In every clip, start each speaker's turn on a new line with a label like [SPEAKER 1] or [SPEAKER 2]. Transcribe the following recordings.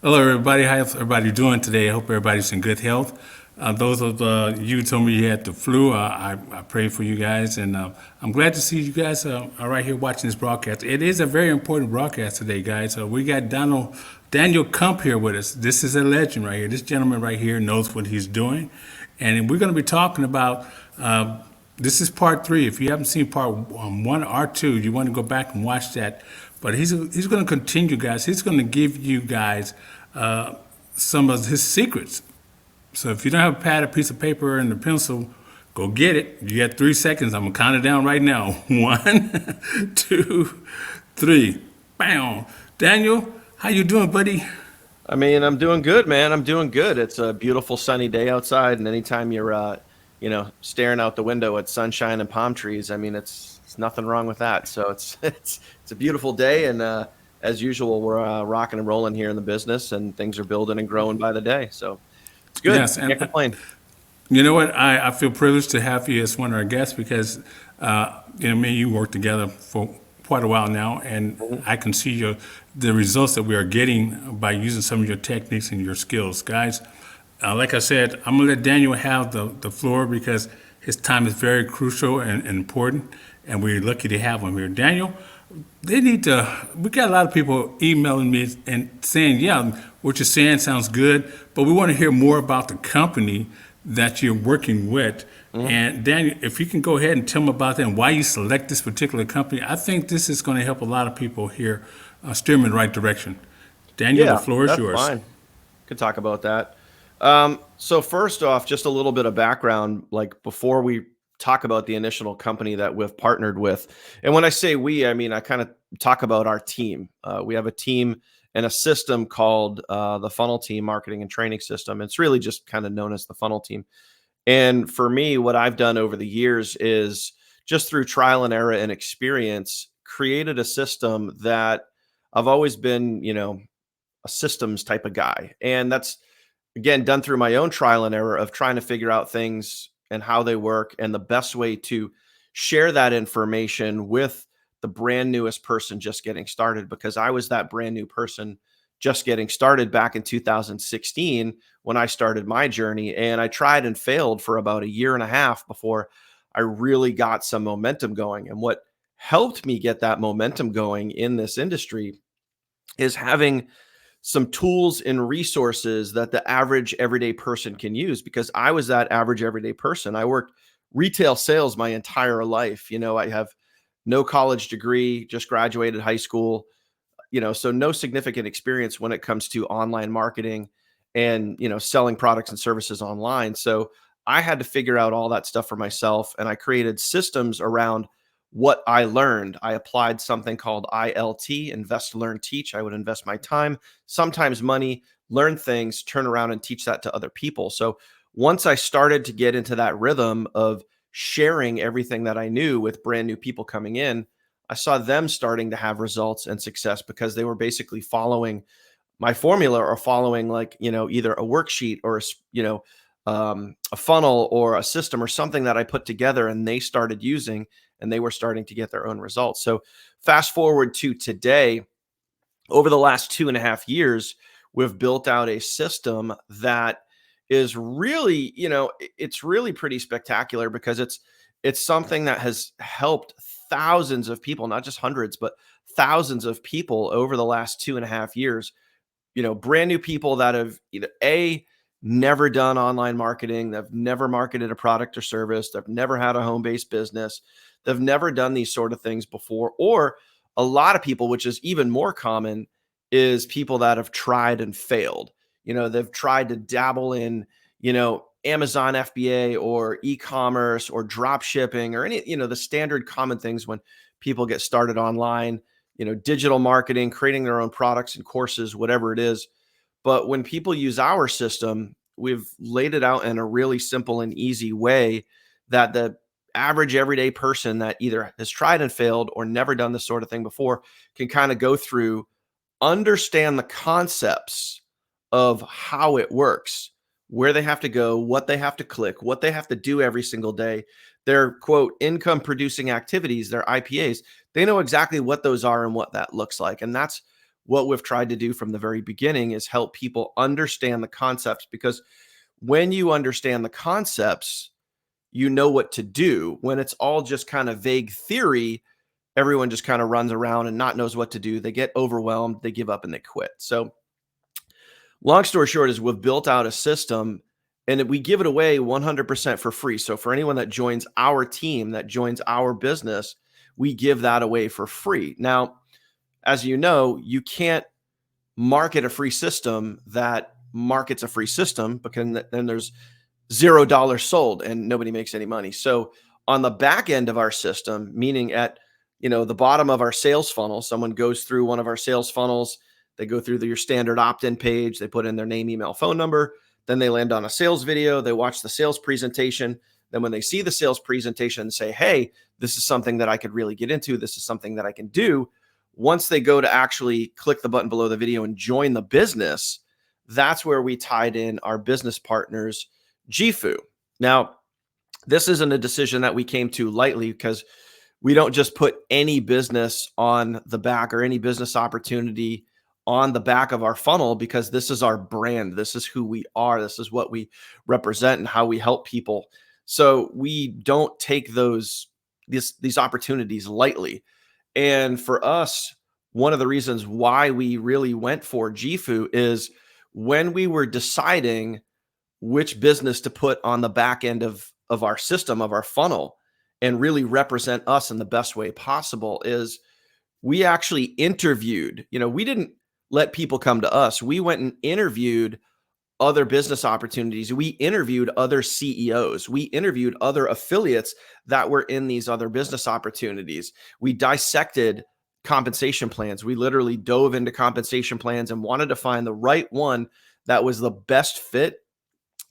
[SPEAKER 1] Hello, everybody. How's everybody doing today? I hope everybody's in good health. Those of you who told me you had the flu, I pray for you guys, and I'm glad to see you guys are right here watching this broadcast. It is a very important broadcast today, guys. We got Daniel Kump here with us. This is a legend right here. This gentleman right here knows what he's doing, and we're going to be talking about. This is part three. If you haven't seen part one or two, you want to go back and watch that. But he's going to continue, guys. He's going to give you guys some of his secrets. So if you don't have a pad, a piece of paper, and a pencil, go get it. You got 3 seconds. I'm gonna count it down right now. One, two, three. Bam. Daniel, how you doing, buddy?
[SPEAKER 2] I'm doing good, man. I'm doing good. It's a beautiful sunny day outside, and anytime you're, staring out the window at sunshine and palm trees, it's nothing wrong with that. So it's it's a beautiful day, and as usual, we're rocking and rolling here in the business, and things are building and growing by the day. So it's good.
[SPEAKER 1] Yes,
[SPEAKER 2] Can't
[SPEAKER 1] and
[SPEAKER 2] complain.
[SPEAKER 1] you know what? I feel privileged to have you as one of our guests because me and you work together for quite a while now, and
[SPEAKER 2] Mhm.
[SPEAKER 1] I can see the results that we are getting by using some of your techniques and your skills, guys. Like I said, I'm gonna let Daniel have the floor because his time is very crucial and important, and we're lucky to have him here. Daniel, they need to. We got a lot of people emailing me and saying, "Yeah, what you're saying sounds good, but we want to hear more about the company that you're working with."
[SPEAKER 2] Mhm.
[SPEAKER 1] And Daniel, if you can go ahead and tell them about that and why you select this particular company, I think this is going to help a lot of people here steer them in the right direction. Daniel, the
[SPEAKER 2] Yeah,
[SPEAKER 1] floor is
[SPEAKER 2] that's
[SPEAKER 1] yours.
[SPEAKER 2] fine. Could talk about that. So first off, just a little bit of background, like before we talk about the initial company that we've partnered with. And when I say we, I mean, I kind of talk about our team. We have a team and a system called the Funnel Team Marketing and Training System. It's really just kind of known as the Funnel Team. And for me, what I've done over the years is just through trial and error and experience, created a system that I've always been, a systems type of guy. And that's again done through my own trial and error of trying to figure out things and how they work and the best way to share that information with the brand newest person just getting started, because I was that brand new person just getting started back in 2016 when I started my journey, and I tried and failed for about a year and a half before I really got some momentum going. And what helped me get that momentum going in this industry is having some tools and resources that the average everyday person can use, because I was that average everyday person. I worked retail sales my entire life. I have no college degree, just graduated high school, so no significant experience when it comes to online marketing and, selling products and services online. So I had to figure out all that stuff for myself, and I created systems around what I learned. I applied something called ILT, invest, learn, teach. I would invest my time, sometimes money, learn things, turn around and teach that to other people. So once I started to get into that rhythm of sharing everything that I knew with brand new people coming in, I saw them starting to have results and success because they were basically following my formula or following, like, either a worksheet or a funnel or a system or something that I put together and they started using, and they were starting to get their own results. So fast forward to today, over the last 2.5 years, we've built out a system that is really, it's really pretty spectacular, because it's something that has helped thousands of people, not just hundreds, but thousands of people over the last 2.5 years. Brand new people that have either never done online marketing, they've never marketed a product or service, they've never had a home-based business, they've never done these sort of things before, or a lot of people, which is even more common, is people that have tried and failed. They've tried to dabble in, Amazon FBA or e-commerce or drop shipping or any, the standard common things when people get started online, digital marketing, creating their own products and courses, whatever it is. But when people use our system, we've laid it out in a really simple and easy way that the average everyday person that either has tried and failed or never done this sort of thing before can kind of go through, understand the concepts of how it works, where they have to go, what they have to click, what they have to do every single day, their quote income producing activities, their IPAs. They know exactly what those are and what that looks like. And that's what we've tried to do from the very beginning is help people understand the concepts, because when you understand the concepts, you know what to do. When it's all just kind of vague theory, everyone just kind of runs around and not knows what to do. They get overwhelmed, they give up, and they quit. So long story short is we've built out a system and we give it away 100% for free. So for anyone that joins our team, that joins our business, we give that away for free. Now, as you know, you can't market a free system that markets a free system, because then there's $0 sold and nobody makes any money. So on the back end of our system, meaning at the bottom of our sales funnel, someone goes through one of our sales funnels, they go through your standard opt-in page, they put in their name, email, phone number, then they land on a sales video, they watch the sales presentation. Then when they see the sales presentation and say, hey, this is something that I could really get into, this is something that I can do. Once they go to actually click the button below the video and join the business, that's where we tied in our business partners, Jifu. Now, this isn't a decision that we came to lightly, because we don't just put any business on the back or any business opportunity on the back of our funnel, because this is our brand. This is who we are. This is what we represent and how we help people. So we don't take these opportunities lightly. And for us, one of the reasons why we really went for Jifu is when we were deciding which business to put on the back end of our system, of our funnel, and really represent us in the best way possible, is we actually interviewed, we didn't let people come to us. We went and interviewed other business opportunities. We interviewed other CEOs. We interviewed other affiliates that were in these other business opportunities. We dissected compensation plans. We literally dove into compensation plans and wanted to find the right one that was the best fit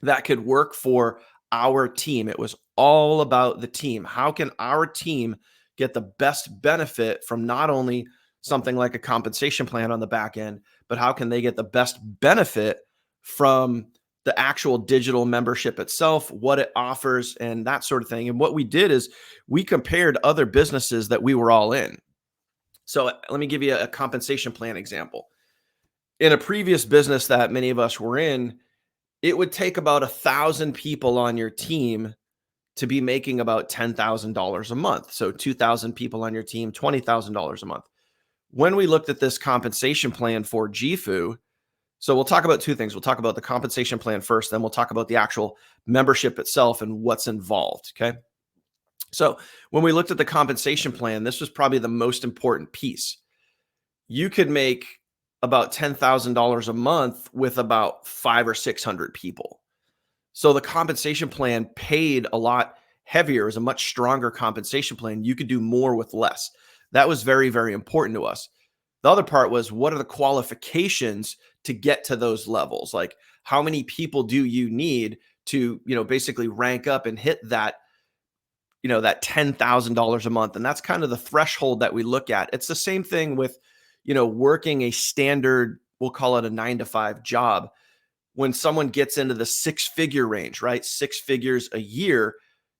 [SPEAKER 2] that could work for our team. It was all about the team. How can our team get the best benefit from not only something like a compensation plan on the back end, but how can they get the best benefit from the actual digital membership itself, what it offers, and that sort of thing. And what we did is we compared other businesses that we were all in. So let me give you a compensation plan example. In a previous business that many of us were in, it would take about 1,000 people on your team to be making about $10,000 a month. So 2,000 people on your team, $20,000 a month. When we looked at this compensation plan for Jifu, so we'll talk about two things. We'll talk about the compensation plan first, then we'll talk about the actual membership itself and what's involved, okay? So when we looked at the compensation plan, this was probably the most important piece. You could make about $10,000 a month with about 500 or 600 people. So the compensation plan paid a lot heavier. It was a much stronger compensation plan. You could do more with less. That was very, very important to us. The other part was, what are the qualifications to get to those levels? Like, how many people do you need to, basically rank up and hit that, that $10,000 a month? And that's kind of the threshold that we look at. It's the same thing with, working a standard, we'll call it a 9-to-5 job. When someone gets into the 6-figure range, right? 6 figures a year,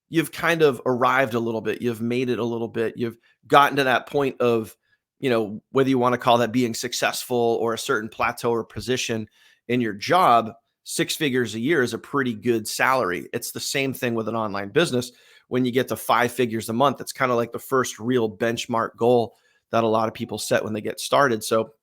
[SPEAKER 2] you've kind of arrived a little bit. You've made it a little bit. You've gotten to that point of, whether you want to call that being successful or a certain plateau or position in your job. 6 figures a year is a pretty good salary. It's the same thing with an online business. When you get to 5 figures a month, it's kind of like the first real benchmark goal that a lot of people set when they get started. So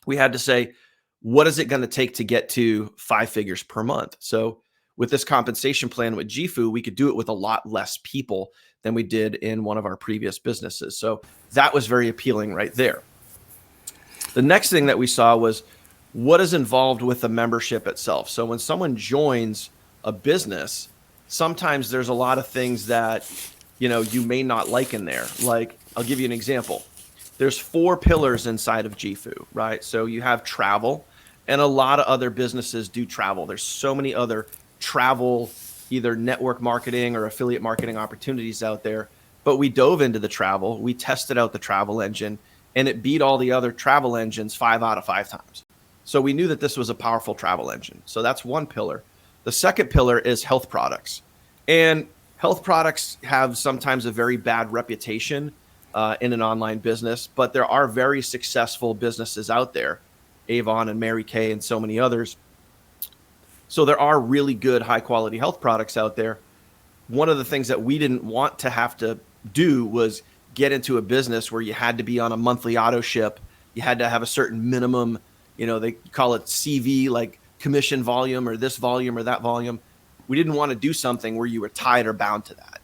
[SPEAKER 2] we had to say, what is it going to take to get to 5 figures per month? So with this compensation plan with Jifu, we could do it with a lot less people than we did in one of our previous businesses. So that was very appealing right there. The next thing that we saw was what is involved with the membership itself. So when someone joins a business, sometimes there's a lot of things that, you may not like in there. Like, I'll give you an example. There's 4 pillars inside of Jifu, right? So you have travel, and a lot of other businesses do travel. There's so many other travel, either network marketing or affiliate marketing opportunities out there. But we dove into the travel. We tested out the travel engine, and it beat all the other travel engines 5 out of 5 times. So we knew that this was a powerful travel engine. So that's one pillar. The second pillar is health products. And health products have sometimes a very bad reputation in an online business, but there are very successful businesses out there, Avon and Mary Kay and so many others. So there are really good high quality health products out there. One of the things that we didn't want to have to do was get into a business where you had to be on a monthly auto ship. You had to have a certain minimum, they call it CV, like commission volume or this volume or that volume. We didn't want to do something where you were tied or bound to that.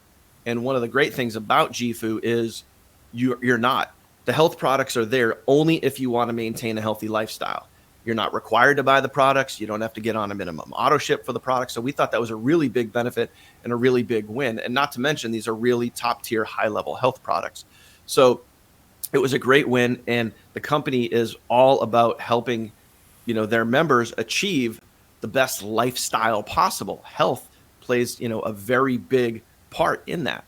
[SPEAKER 2] And one of the great things about Jifu is you're not. The health products are there only if you want to maintain a healthy lifestyle. You're not required to buy the products. You don't have to get on a minimum auto ship for the products. So we thought that was a really big benefit and a really big win. And not to mention, these are really top tier, high level health products. So it was a great win. And the company is all about helping, their members achieve the best lifestyle possible. Health plays, a very big part in that.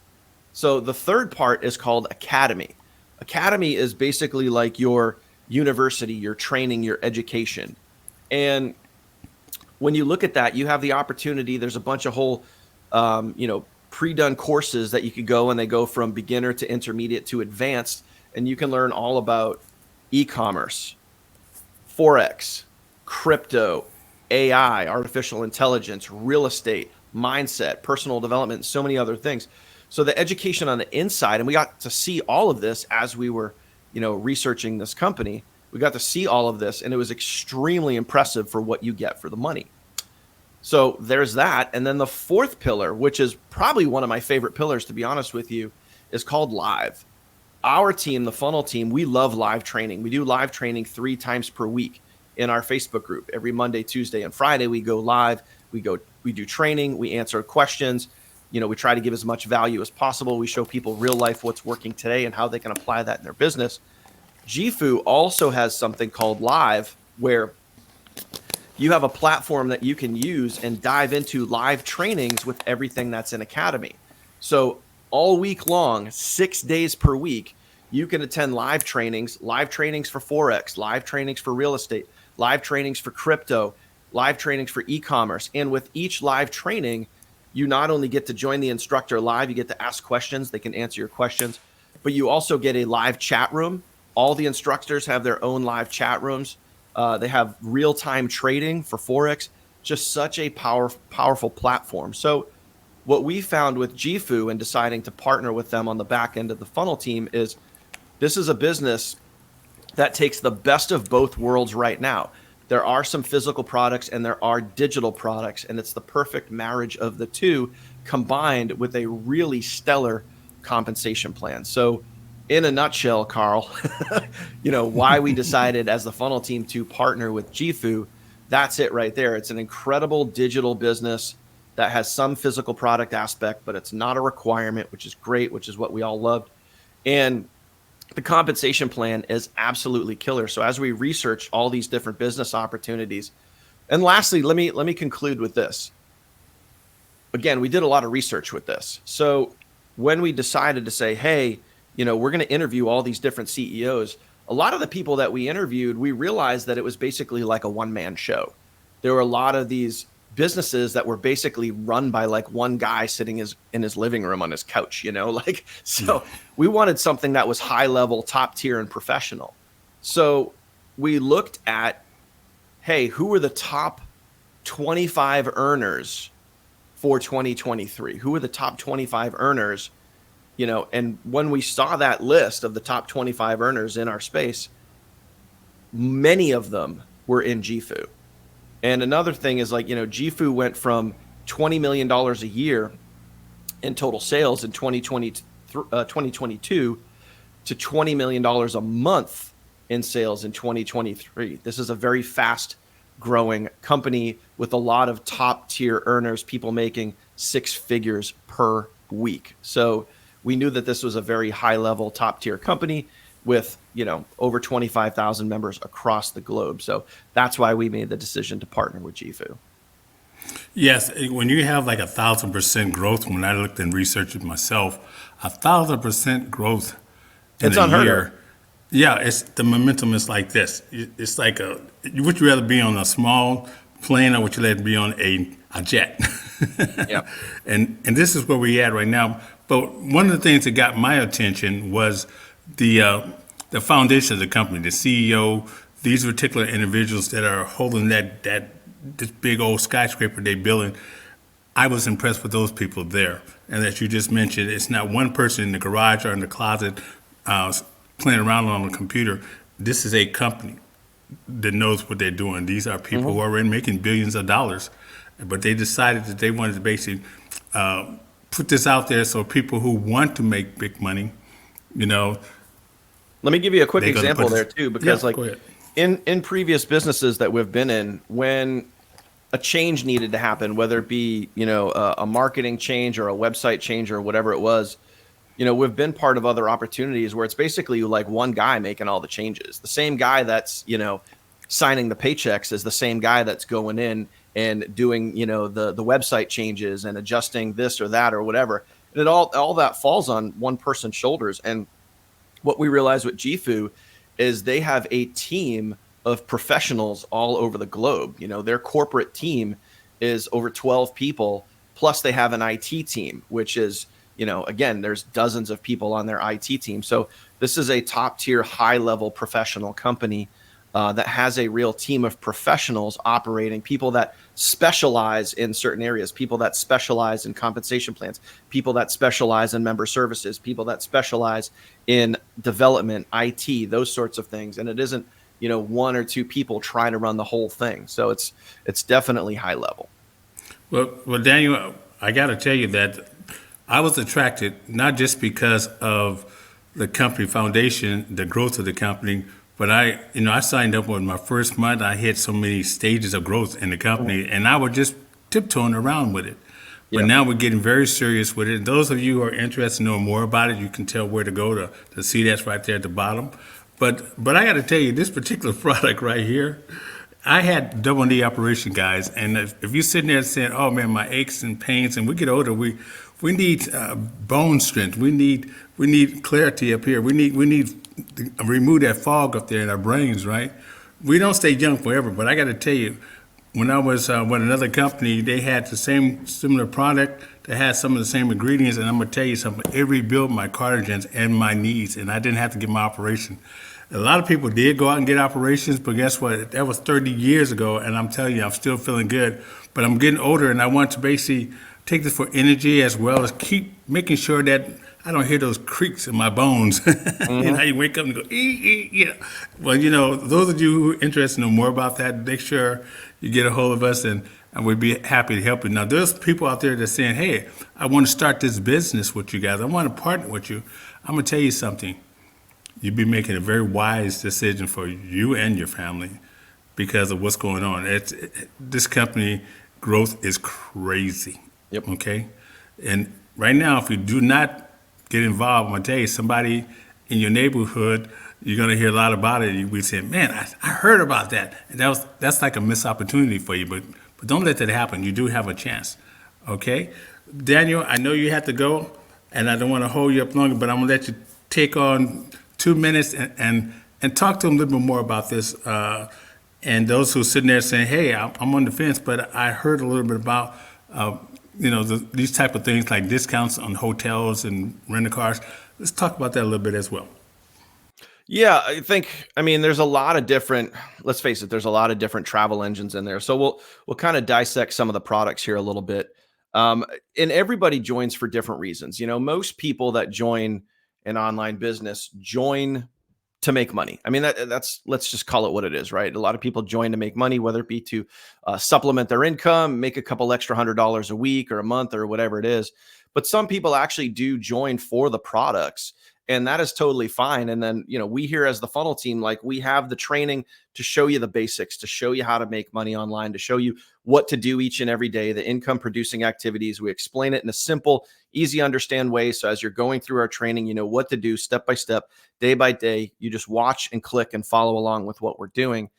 [SPEAKER 2] So the third part is called Academy. Academy is basically like your university, your training, your education. And when you look at that, you have the opportunity, there's a bunch of whole, pre-done courses that you could go, and they go from beginner to intermediate to advanced. And you can learn all about e-commerce, Forex, crypto, AI, artificial intelligence, real estate, mindset, personal development, and so many other things. So the education on the inside, and we got to see all of this as we were, researching this company. We got to see all of this, and it was extremely impressive for what you get for the money. So there's that. And then the fourth pillar, which is probably one of my favorite pillars, to be honest with you, is called live. Our team, the funnel team, we love live training. We do live training 3 times per week in our Facebook group. Every Monday, Tuesday, and Friday, we go live. We do training. We answer questions. We try to give as much value as possible. We show people real life what's working today and how they can apply that in their business. Jifu also has something called Live, where you have a platform that you can use and dive into live trainings with everything that's in Academy. So all week long, 6 days per week, you can attend live trainings for Forex, live trainings for real estate, live trainings for crypto, live trainings for e-commerce. And with each live training, you not only get to join the instructor live, you get to ask questions, they can answer your questions, but you also get a live chat room. All the instructors have their own live chat rooms. They have real-time trading for Forex, just such a powerful platform. So what we found with Jifu and deciding to partner with them on the back end of the funnel team is this is a business that takes the best of both worlds right now. There are some physical products and there are digital products, and it's the perfect marriage of the two combined with a really stellar compensation plan. So in a nutshell, Carl, why we decided as the funnel team to partner with Jifu, that's it right there. It's an incredible digital business that has some physical product aspect, but it's not a requirement, which is great, which is what we all loved. And the compensation plan is absolutely killer. So as we research all these different business opportunities, and lastly, let me conclude with this. Again, we did a lot of research with this. So when we decided to say, hey, we're going to interview all these different CEOs, a lot of the people that we interviewed, we realized that it was basically like a one-man show. There were a lot of these businesses that were basically run by like one guy sitting in his living room on his couch, so we wanted something that was high level, top tier, and professional. So we looked at, hey, who were the top 25 earners for 2023? Who were the top 25 earners? And when we saw that list of the top 25 earners in our space, many of them were in Jifu. And another thing is Jifu went from $20 million a year in total sales in 2022 to $20 million a month in sales in 2023. This is a very fast growing company with a lot of top tier earners, people making 6 figures per week. So we knew that this was a very high level, top tier company with, over 25,000 members across the globe. So that's why we made the decision to partner with Jifu.
[SPEAKER 1] Yes, when you have like 1,000% growth, when I looked and researched it myself, 1,000% growth in
[SPEAKER 2] It's
[SPEAKER 1] a
[SPEAKER 2] unheard
[SPEAKER 1] year.
[SPEAKER 2] of.
[SPEAKER 1] Yeah, the momentum is like this. It's like would you rather be on a small plane or would you rather be on a jet?
[SPEAKER 2] Yeah.
[SPEAKER 1] And this is where we're at right now. But one of the things that got my attention was the foundation of the company, the CEO, these particular individuals that are holding this big old skyscraper they're building. I was impressed with those people there. And as you just mentioned, it's not one person in the garage or in the closet uh, playing around on a computer. This is a company that knows what they're doing. These are people who are already making billions of dollars, but they decided that they wanted to basically put this out there so people who want to make big money, you know,
[SPEAKER 2] Let me give you a quick
[SPEAKER 1] they're going to
[SPEAKER 2] example
[SPEAKER 1] put
[SPEAKER 2] there
[SPEAKER 1] this.
[SPEAKER 2] too,
[SPEAKER 1] Yeah,
[SPEAKER 2] because like
[SPEAKER 1] go ahead.
[SPEAKER 2] in previous businesses that we've been in, when a change needed to happen, whether it be, a marketing change or a website change or whatever it was, we've been part of other opportunities where it's basically like one guy making all the changes. The same guy that's, signing the paychecks is the same guy that's going in and doing, the website changes and adjusting this or that or whatever. And all that falls on one person's shoulders. And what we realize with Jifu is they have a team of professionals all over the globe. Their corporate team is over 12 people, plus they have an IT team, which is, again, there's dozens of people on their IT team. So this is a top tier, high level professional company that has a real team of professionals operating, people that specialize in certain areas, people that specialize in compensation plans, people that specialize in member services, people that specialize in development, IT, those sorts of things. And it isn't, one or two people trying to run the whole thing. So it's definitely high level.
[SPEAKER 1] Well, Daniel, I got to tell you that I was attracted not just because of the company foundation, the growth of the company, but I signed up with my first month. I hit so many stages of growth in the company, and I was just tiptoeing around with it. But
[SPEAKER 2] Yeah.
[SPEAKER 1] now we're getting very serious with it. Those of you who are interested in knowing more about it, you can tell where to go to see that's right there at the bottom. But I got to tell you, this particular product right here, I had double knee operation, guys, and if you're sitting there saying, "Oh man, my aches and pains," and we get older, we need bone strength. We need clarity up here. We need to remove that fog up there in our brains, right? We don't stay young forever, but I got to tell you, when I was with another company, they had the same similar product that had some of the same ingredients, and I'm gonna tell you something. It rebuilt my cartilages and my knees, and I didn't have to get my operation. A lot of people did go out and get operations, but guess what? That was 30 years ago, and I'm telling you, I'm still feeling good. But I'm getting older, and I want to basically take this for energy as well as keep making sure that I don't hear those creaks in my bones. You know, how you wake up and go, ee, ee. Well, those of you who are interested in knowing more about that, make sure you get a hold of us, and we'd be happy to help you. Now, there's people out there that's saying, hey, I want to start this business with you guys. I want to partner with you. I'm going to tell you something. You'd be making a very wise decision for you and your family because of what's going on. This company growth is crazy.
[SPEAKER 2] Yep.
[SPEAKER 1] Okay, and right now, if you do not get involved, I'm gonna tell you, somebody in your neighborhood, you're gonna hear a lot about it. You'll be saying, "Man, I heard about that," and that's like a missed opportunity for you. But don't let that happen. You do have a chance. Okay, Daniel, I know you have to go, and I don't want to hold you up longer, but I'm gonna let you take on 2 minutes and talk to them a little bit more about this. And those who are sitting there saying, "Hey, I'm on the fence," but I heard a little bit about. These type of things like discounts on hotels and rental cars. Let's talk about that a little bit as well.
[SPEAKER 2] Yeah, I mean, there's a lot of different, let's face it, there's a lot of different travel engines in there. So we'll kind of dissect some of the products here a little bit. And everybody joins for different reasons. Most people that join an online business join to make money. I mean, that's, let's just call it what it is, right? A lot of people join to make money, whether it be to supplement their income, make a couple extra $100 a week or a month or whatever it is. But some people actually do join for the products, and that is totally fine. And then, we here as the funnel team, like, we have the training to show you the basics, to show you how to make money online, to show you what to do each and every day, the income producing activities. We explain it in a simple, easy to understand way. So as you're going through our training, you know what to do step by step, day by day. You just watch and click and follow along with what we're doing.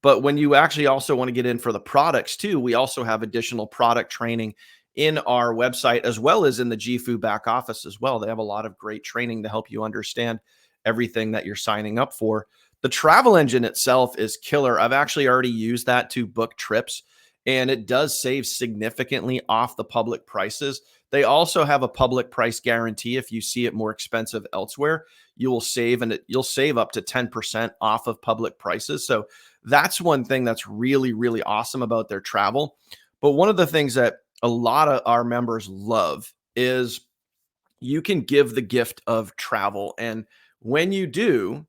[SPEAKER 2] But when you actually also want to get in for the products too, we also have additional product training in our website, as well as in the Jifu back office as well. They have a lot of great training to help you understand everything that you're signing up for. The travel engine itself is killer. I've actually already used that to book trips, and it does save significantly off the public prices. They also have a public price guarantee. If you see it more expensive elsewhere, you will save, and you'll save up to 10% off of public prices. So that's one thing that's really, really awesome about their travel. But one of the things that a lot of our members love is you can give the gift of travel. And when you do,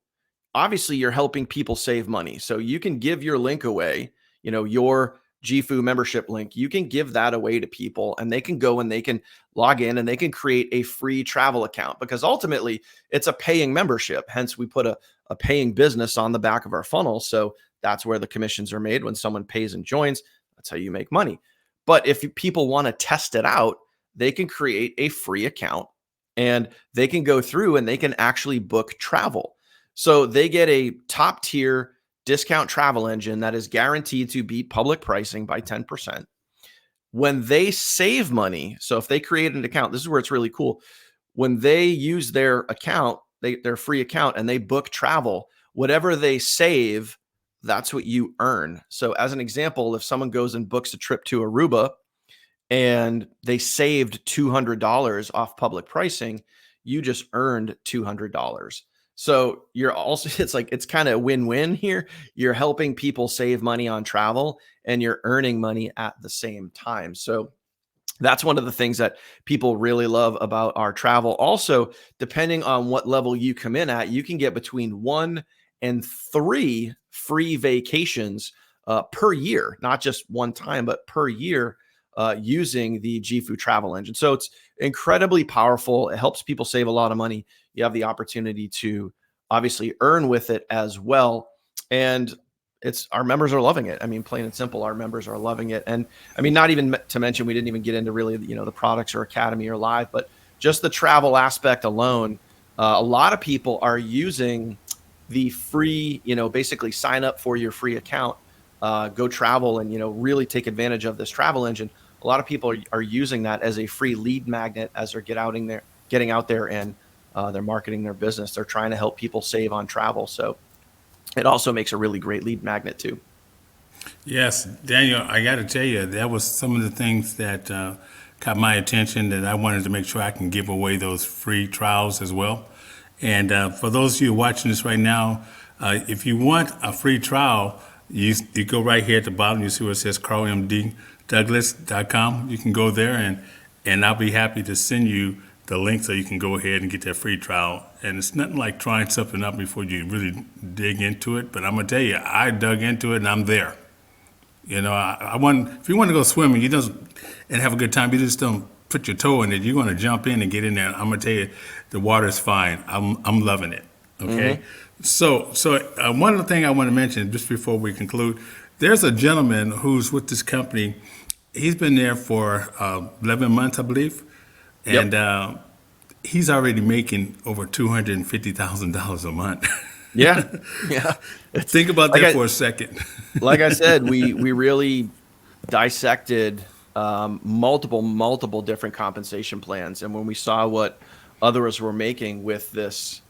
[SPEAKER 2] obviously you're helping people save money. So you can give your link away, your Jifu membership link. You can give that away to people, and they can go and they can log in and they can create a free travel account, because ultimately it's a paying membership. Hence, we put a paying business on the back of our funnel. So that's where the commissions are made. When someone pays and joins, that's how you make money. But if people want to test it out, they can create a free account and they can go through and they can actually book travel. So they get a top tier discount travel engine that is guaranteed to beat public pricing by 10%. When they save money, so if they create an account, this is where it's really cool. When they use their account, their free account, and they book travel, whatever they save, that's what you earn. So as an example, if someone goes and books a trip to Aruba and they saved $200 off public pricing, you just earned $200. So you're also, it's kind of a win-win here. You're helping people save money on travel and you're earning money at the same time. So that's one of the things that people really love about our travel. Also, depending on what level you come in at, you can get between 1 and 3 free vacations per year, not just one time, but per year, using the Jifu travel engine. So it's incredibly powerful. It helps people save a lot of money. You have the opportunity to obviously earn with it as well. And our members are loving it. I mean, plain and simple, our members are loving it. And I mean, not even to mention, we didn't even get into really, the products or Academy or Live, but just the travel aspect alone. A lot of people are using the free, basically sign up for your free account, go travel and, really take advantage of this travel engine. A lot of people are using that as a free lead magnet as they're getting out there and they're marketing their business. They're trying to help people save on travel. So it also makes a really great lead magnet too.
[SPEAKER 1] Yes, Daniel, I got to tell you, that was some of the things that caught my attention, that I wanted to make sure I can give away those free trials as well. And for those of you watching this right now, if you want a free trial, you go right here at the bottom. You see where it says carlmddouglas.com. You can go there and I'll be happy to send you the link so you can go ahead and get that free trial. And it's nothing like trying something out before you really dig into it. But I'm going to tell you, I dug into it and I'm there. If you want to go swimming, and have a good time, you just don't put your toe in it. You're going to jump in and get in there. I'm going to tell you, the water is fine. I'm loving it. Okay. Mm-hmm. So one of the things I want to mention just before we conclude, there's a gentleman who's with this company. He's been there for 11 months, I believe. And he's already making over $250,000 a month.
[SPEAKER 2] Yeah.
[SPEAKER 1] Think about that for a second.
[SPEAKER 2] Like I said, we really dissected multiple different compensation plans. And when we saw what others were making with this,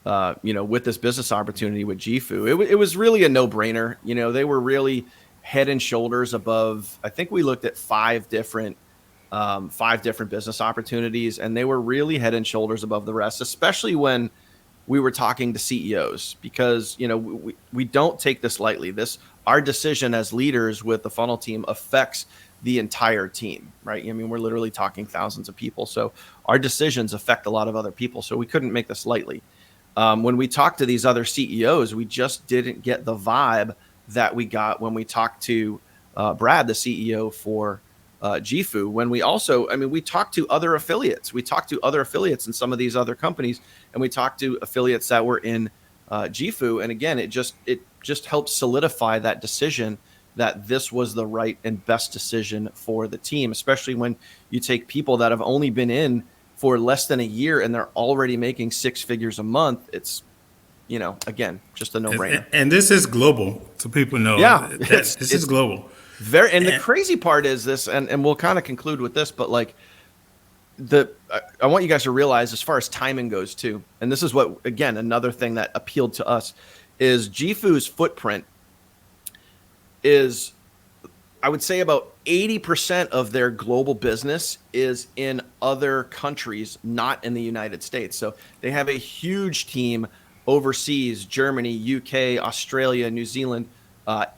[SPEAKER 2] with this business opportunity with Jifu, it was really a no-brainer. They were really head and shoulders above. I think we looked at 5 different business opportunities, and they were really head and shoulders above the rest, especially when we were talking to CEOs, because, we don't take this lightly. Our decision as leaders with the funnel team affects the entire team, right? I mean, we're literally talking thousands of people. So our decisions affect a lot of other people. So we couldn't make this lightly. When we talked to these other CEOs, we just didn't get the vibe that we got when we talked to Brad, the CEO for Jifu. When we talked to other affiliates. We talked to other affiliates in some of these other companies, and we talked to affiliates that were in Jifu. And again, it just helped solidify that decision that this was the right and best decision for the team, especially when you take people that have only been in for less than a year and they're already making 6 figures a month. It's, again, just a no-brainer.
[SPEAKER 1] And this is global, so people know.
[SPEAKER 2] Yeah,
[SPEAKER 1] this is global.
[SPEAKER 2] The crazy part is this, and we'll kind of conclude with this, but like I want you guys to realize, as far as timing goes too, and this is what, again, another thing that appealed to us, is Jifu's footprint is, I would say, about 80% of their global business is in other countries, not in the United States. So they have a huge team overseas: Germany, UK, Australia, New Zealand,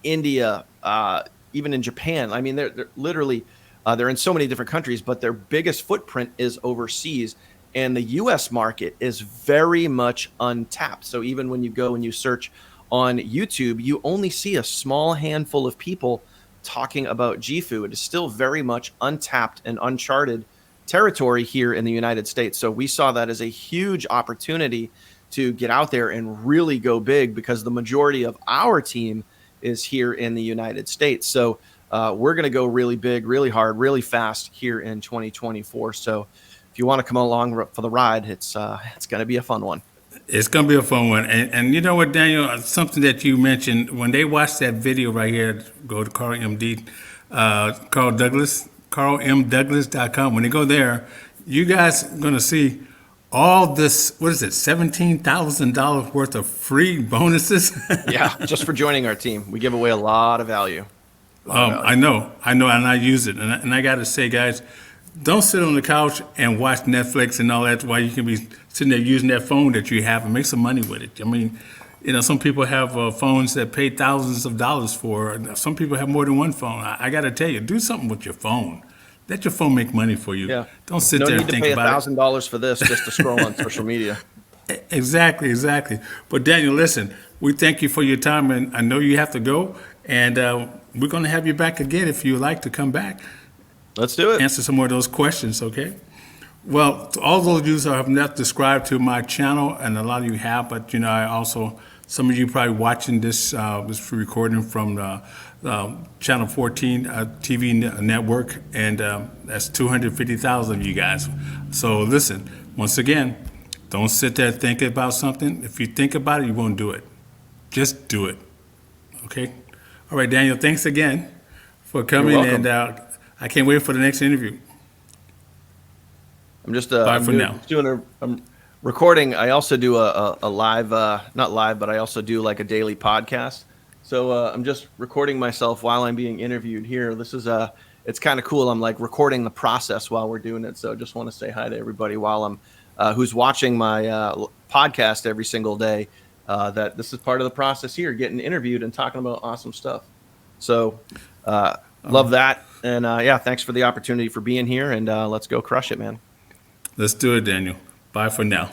[SPEAKER 2] India, even in Japan. I mean, they're literally they're in so many different countries, but their biggest footprint is overseas. And the US market is very much untapped. So even when you go and you search on YouTube, you only see a small handful of people talking about Jifu. It is still very much untapped and uncharted territory here in the United States. So we saw that as a huge opportunity to get out there and really go big, because the majority of our team is here in the United States. So we're going to go really big, really hard, really fast here in 2024. So if you want to come along for the ride, it's going to be a fun one.
[SPEAKER 1] It's going to be a fun one. And you know what, Daniel, something that you mentioned, when they watch that video right here, go to Carl MD, carlmdouglas.com. When they go there, you guys are going to see all this, what is it, $17,000 worth of free bonuses?
[SPEAKER 2] Yeah, just for joining our team. We give away a lot of value.
[SPEAKER 1] I know, and I use it. And I got to say, guys, don't sit on the couch and watch Netflix and all that while you can be sitting there using that phone that you have and make some money with it. I mean, you know, some people have phones that pay thousands of dollars for. Some people have more than one phone. I got to tell you, do something with your phone. Let your phone make money for you.
[SPEAKER 2] Yeah.
[SPEAKER 1] Don't sit
[SPEAKER 2] no
[SPEAKER 1] there
[SPEAKER 2] need
[SPEAKER 1] and
[SPEAKER 2] to
[SPEAKER 1] think
[SPEAKER 2] pay
[SPEAKER 1] about
[SPEAKER 2] $1,000 for this just to scroll on social media.
[SPEAKER 1] it. Exactly. But Daniel, listen, we thank you for your time, and I know you have to go, and we're going to have you back again if you would like to come back.
[SPEAKER 2] Let's do it.
[SPEAKER 1] Answer some more of those questions, okay? Well, to all those of you who have not subscribed to my channel, and a lot of you have, but you know, I also, some of you probably watching this recording from the Channel 14 TV network, and that's 250,000 of you guys. So listen, once again, don't sit there thinking about something. If you think about it, you won't do it. Just do it, okay? All right, Daniel, thanks again for coming,
[SPEAKER 2] welcome.
[SPEAKER 1] and I can't wait for the next interview.
[SPEAKER 2] I'm just I'm recording. I also do a live, not live, but I also do like a daily podcast. So I'm just recording myself while I'm being interviewed here. This is it's kind of cool. I'm like recording the process while we're doing it. So just want to say hi to everybody while I'm who's watching my podcast every single day. That this is part of the process here, getting interviewed and talking about awesome stuff. So love that. And yeah, thanks for the opportunity for being here, and let's go crush it, man.
[SPEAKER 1] Let's do it, Daniel. Bye for now.